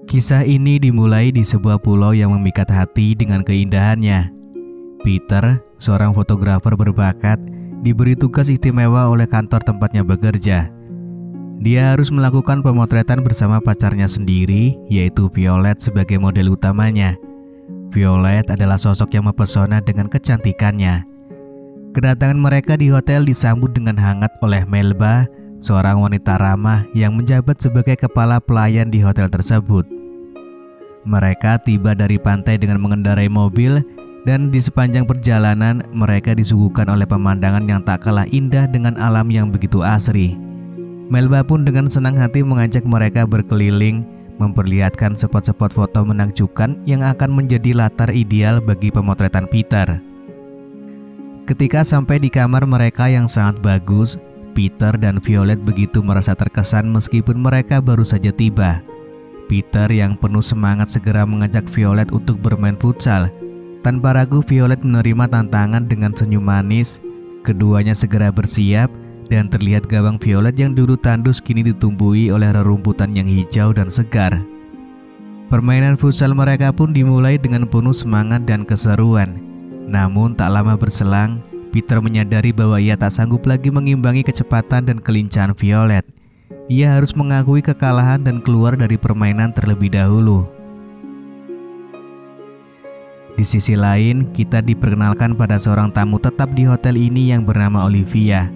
Kisah ini dimulai di sebuah pulau yang memikat hati dengan keindahannya. Peter, seorang fotografer berbakat, diberi tugas istimewa oleh kantor tempatnya bekerja. Dia harus melakukan pemotretan bersama pacarnya sendiri, yaitu Violet sebagai model utamanya. Violet adalah sosok yang mempesona dengan kecantikannya. Kedatangan mereka di hotel disambut dengan hangat oleh Melba, seorang wanita ramah yang menjabat sebagai kepala pelayan di hotel tersebut. Mereka tiba dari pantai dengan mengendarai mobil, dan di sepanjang perjalanan mereka disuguhkan oleh pemandangan yang tak kalah indah dengan alam yang begitu asri. Melba pun dengan senang hati mengajak mereka berkeliling, memperlihatkan spot-spot foto menakjubkan yang akan menjadi latar ideal bagi pemotretan Peter. Ketika sampai di kamar mereka yang sangat bagus, Peter dan Violet begitu merasa terkesan meskipun mereka baru saja tiba. Peter yang penuh semangat segera mengajak Violet untuk bermain futsal. Tanpa ragu Violet menerima tantangan dengan senyum manis. Keduanya segera bersiap dan terlihat gawang Violet yang dulu tandus kini ditumbuhi oleh rerumputan yang hijau dan segar. Permainan futsal mereka pun dimulai dengan penuh semangat dan keseruan. Namun tak lama berselang, Peter menyadari bahwa ia tak sanggup lagi mengimbangi kecepatan dan kelincahan Violet. Ia harus mengakui kekalahan dan keluar dari permainan terlebih dahulu. Di sisi lain, kita diperkenalkan pada seorang tamu tetap di hotel ini yang bernama Olivia.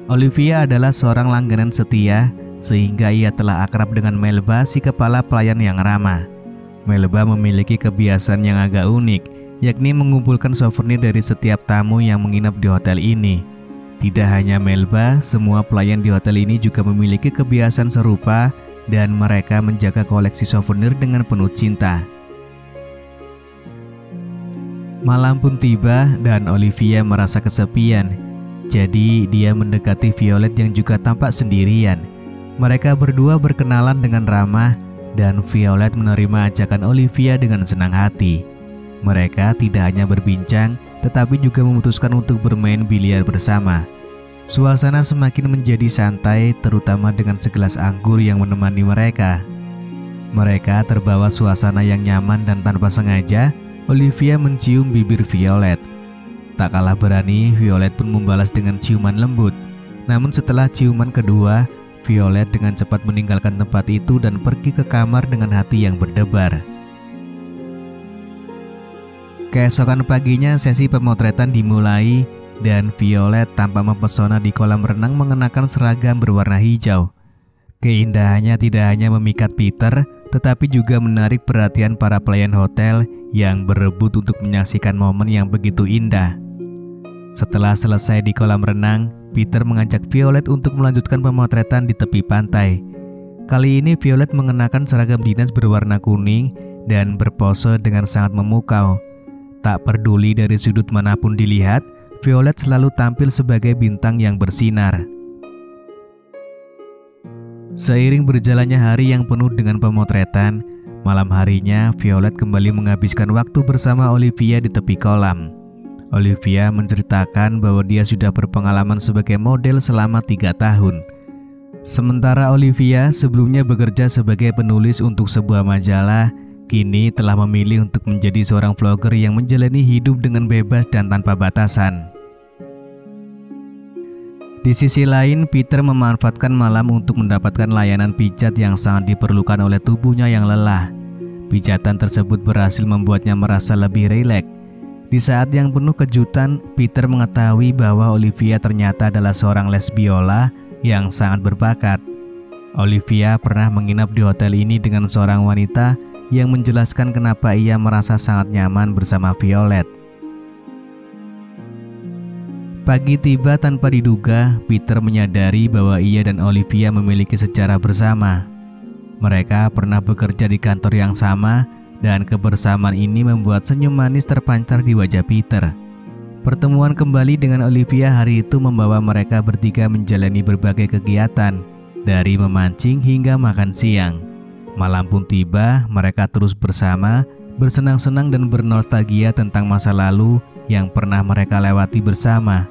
Olivia adalah seorang langganan setia, sehingga ia telah akrab dengan Melba, si kepala pelayan yang ramah. Melba memiliki kebiasaan yang agak unik, yakni mengumpulkan souvenir dari setiap tamu yang menginap di hotel ini. Tidak hanya Melba, semua pelayan di hotel ini juga memiliki kebiasaan serupa dan mereka menjaga koleksi souvenir dengan penuh cinta. Malam pun tiba dan Olivia merasa kesepian. Jadi dia mendekati Violet yang juga tampak sendirian. Mereka berdua berkenalan dengan ramah dan Violet menerima ajakan Olivia dengan senang hati. Mereka tidak hanya berbincang, tetapi juga memutuskan untuk bermain biliar bersama. Suasana semakin menjadi santai, terutama dengan segelas anggur yang menemani mereka. Mereka terbawa suasana yang nyaman dan tanpa sengaja, Olivia mencium bibir Violet. Tak kalah berani, Violet pun membalas dengan ciuman lembut. Namun setelah ciuman kedua, Violet dengan cepat meninggalkan tempat itu dan pergi ke kamar dengan hati yang berdebar. Keesokan paginya sesi pemotretan dimulai dan Violet tampak mempesona di kolam renang mengenakan seragam berwarna hijau. Keindahannya tidak hanya memikat Peter, tetapi juga menarik perhatian para pelayan hotel yang berebut untuk menyaksikan momen yang begitu indah. Setelah selesai di kolam renang, Peter mengajak Violet untuk melanjutkan pemotretan di tepi pantai. Kali ini Violet mengenakan seragam dinas berwarna kuning dan berpose dengan sangat memukau. Tak peduli dari sudut manapun dilihat, Violet selalu tampil sebagai bintang yang bersinar. Seiring berjalannya hari yang penuh dengan pemotretan, malam harinya Violet kembali menghabiskan waktu bersama Olivia di tepi kolam. Olivia menceritakan bahwa dia sudah berpengalaman sebagai model selama 3 tahun. Sementara Olivia sebelumnya bekerja sebagai penulis untuk sebuah majalah, kini telah memilih untuk menjadi seorang vlogger yang menjalani hidup dengan bebas dan tanpa batasan. Di sisi lain, Peter memanfaatkan malam untuk mendapatkan layanan pijat yang sangat diperlukan oleh tubuhnya yang lelah. Pijatan tersebut berhasil membuatnya merasa lebih rileks. Di saat yang penuh kejutan, Peter mengetahui bahwa Olivia ternyata adalah seorang les biola yang sangat berbakat. Olivia pernah menginap di hotel ini dengan seorang wanita yang menjelaskan kenapa ia merasa sangat nyaman bersama Violet. Pagi tiba tanpa diduga, Peter menyadari bahwa ia dan Olivia memiliki sejarah bersama. Mereka pernah bekerja di kantor yang sama, dan kebersamaan ini membuat senyum manis terpancar di wajah Peter. Pertemuan kembali dengan Olivia hari itu membawa mereka bertiga menjalani berbagai kegiatan, dari memancing hingga makan siang. Malam pun tiba, mereka terus bersama, bersenang-senang dan bernostalgia tentang masa lalu yang pernah mereka lewati bersama.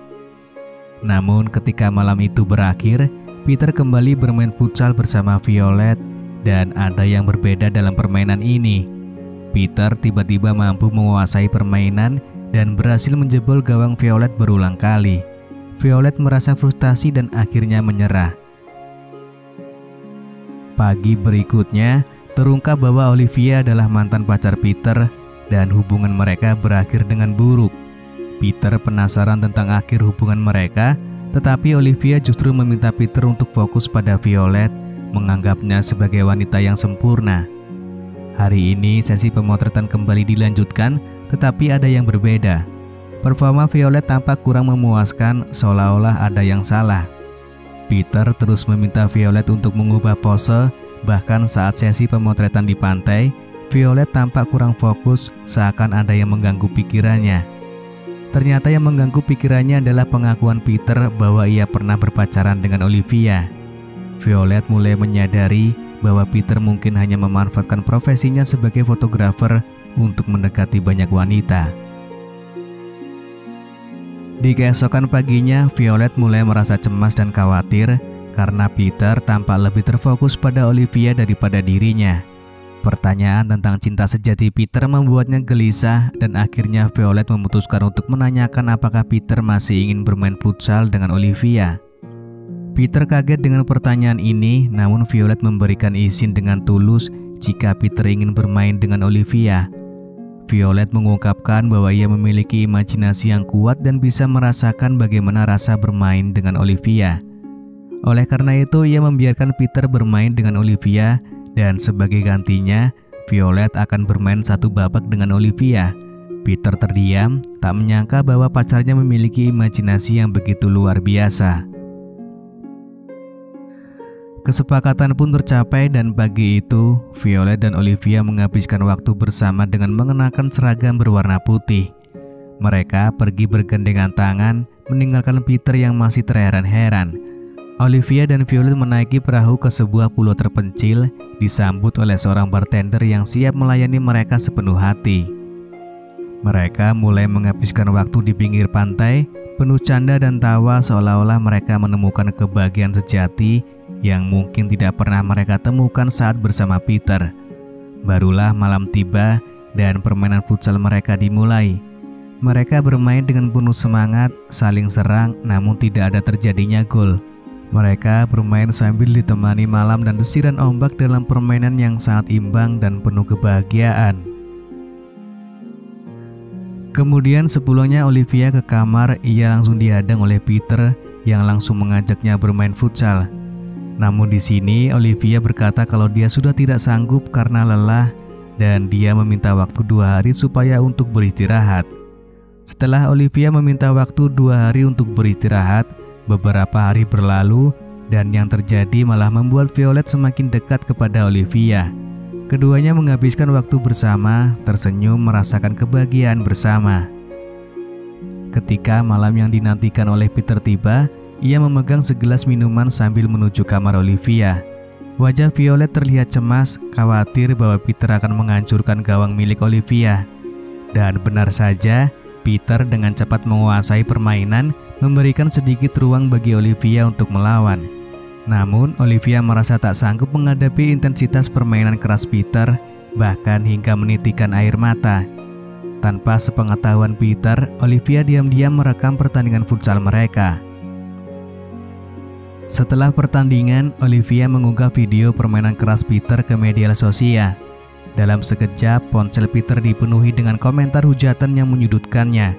Namun ketika malam itu berakhir, Peter kembali bermain futsal bersama Violet dan ada yang berbeda dalam permainan ini. Peter tiba-tiba mampu menguasai permainan dan berhasil menjebol gawang Violet berulang kali. Violet merasa frustasi dan akhirnya menyerah. Pagi berikutnya, terungkap bahwa Olivia adalah mantan pacar Peter dan hubungan mereka berakhir dengan buruk. Peter penasaran tentang akhir hubungan mereka, tetapi Olivia justru meminta Peter untuk fokus pada Violet, menganggapnya sebagai wanita yang sempurna. Hari ini sesi pemotretan kembali dilanjutkan, tetapi ada yang berbeda. Performa Violet tampak kurang memuaskan, seolah-olah ada yang salah. Peter terus meminta Violet untuk mengubah pose, bahkan saat sesi pemotretan di pantai, Violet tampak kurang fokus, seakan ada yang mengganggu pikirannya. Ternyata yang mengganggu pikirannya adalah pengakuan Peter bahwa ia pernah berpacaran dengan Olivia. Violet mulai menyadari bahwa Peter mungkin hanya memanfaatkan profesinya sebagai fotografer untuk mendekati banyak wanita. Di keesokan paginya, Violet mulai merasa cemas dan khawatir karena Peter tampak lebih terfokus pada Olivia daripada dirinya. Pertanyaan tentang cinta sejati Peter membuatnya gelisah dan akhirnya Violet memutuskan untuk menanyakan apakah Peter masih ingin bermain futsal dengan Olivia. Peter kaget dengan pertanyaan ini, namun Violet memberikan izin dengan tulus jika Peter ingin bermain dengan Olivia. Violet mengungkapkan bahwa ia memiliki imajinasi yang kuat dan bisa merasakan bagaimana rasa bermain dengan Olivia. Oleh karena itu, ia membiarkan Peter bermain dengan Olivia dan sebagai gantinya, Violet akan bermain satu babak dengan Olivia. Peter terdiam, tak menyangka bahwa pacarnya memiliki imajinasi yang begitu luar biasa. Kesepakatan pun tercapai dan pagi itu, Violet dan Olivia menghabiskan waktu bersama dengan mengenakan seragam berwarna putih. Mereka pergi bergandengan tangan, meninggalkan Peter yang masih terheran-heran. Olivia dan Violet menaiki perahu ke sebuah pulau terpencil, disambut oleh seorang bartender yang siap melayani mereka sepenuh hati. Mereka mulai menghabiskan waktu di pinggir pantai, penuh canda dan tawa seolah-olah mereka menemukan kebahagiaan sejati yang mungkin tidak pernah mereka temukan saat bersama Peter. Barulah malam tiba dan permainan futsal mereka dimulai. Mereka bermain dengan penuh semangat, saling serang, namun tidak ada terjadinya gol. Mereka bermain sambil ditemani malam dan desiran ombak dalam permainan yang sangat imbang dan penuh kebahagiaan. Kemudian sepulangnya Olivia ke kamar, ia langsung dihadang oleh Peter yang langsung mengajaknya bermain futsal. Namun di sini Olivia berkata kalau dia sudah tidak sanggup karena lelah dan dia meminta waktu 2 hari supaya untuk beristirahat. Setelah Olivia meminta waktu 2 hari untuk beristirahat, beberapa hari berlalu dan yang terjadi malah membuat Violet semakin dekat kepada Olivia. Keduanya menghabiskan waktu bersama, tersenyum merasakan kebahagiaan bersama. Ketika malam yang dinantikan oleh Peter tiba, ia memegang segelas minuman sambil menuju kamar Olivia. Wajah Violet terlihat cemas, khawatir bahwa Peter akan menghancurkan gawang milik Olivia. Dan benar saja, Peter dengan cepat menguasai permainan, memberikan sedikit ruang bagi Olivia untuk melawan. Namun, Olivia merasa tak sanggup menghadapi intensitas permainan keras Peter, bahkan hingga menitikkan air mata. Tanpa sepengetahuan Peter, Olivia diam-diam merekam pertandingan futsal mereka. Setelah pertandingan, Olivia mengunggah video permainan keras Peter ke media sosial. Dalam sekejap, ponsel Peter dipenuhi dengan komentar hujatan yang menyudutkannya.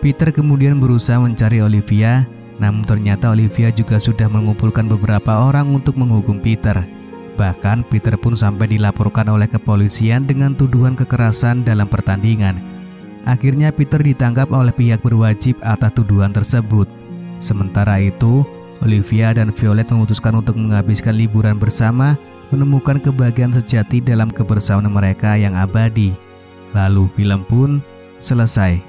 Peter kemudian berusaha mencari Olivia, namun ternyata Olivia juga sudah mengumpulkan beberapa orang untuk menghukum Peter. Bahkan Peter pun sampai dilaporkan oleh kepolisian dengan tuduhan kekerasan dalam pertandingan. Akhirnya Peter ditangkap oleh pihak berwajib atas tuduhan tersebut. Sementara itu, Olivia dan Violet memutuskan untuk menghabiskan liburan bersama, menemukan kebahagiaan sejati dalam kebersamaan mereka yang abadi. Lalu film pun selesai.